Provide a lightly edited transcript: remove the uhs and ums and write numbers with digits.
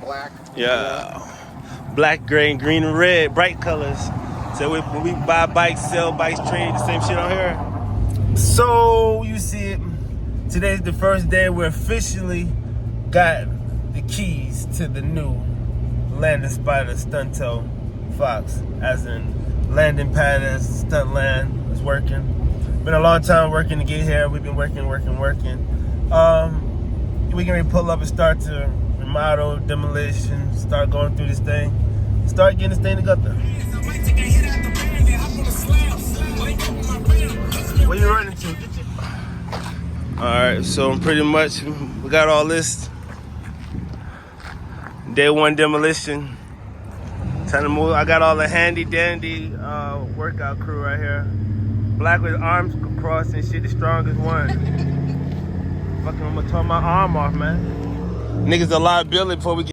black. Yeah. Black, gray, and green and red, bright colors. So when we buy bikes, sell bikes, trade, the same shit on here. So you see it. Today's the first day we officially got the keys to the new Landing Spider Stunto Fox, as in landing pad as stunt land is working. Been a long time working to get here. We've been working. We can ready to pull up and start to remodel, demolition, start going through this thing, start getting this thing together. Where you running to? Alright, so pretty much we got all this. Day one demolition. Time to move. I got all the handy dandy workout crew right here. Black with arms crossed and shit, the strongest one. Fucking, I'm gonna turn my arm off, man. Niggas a liability before we get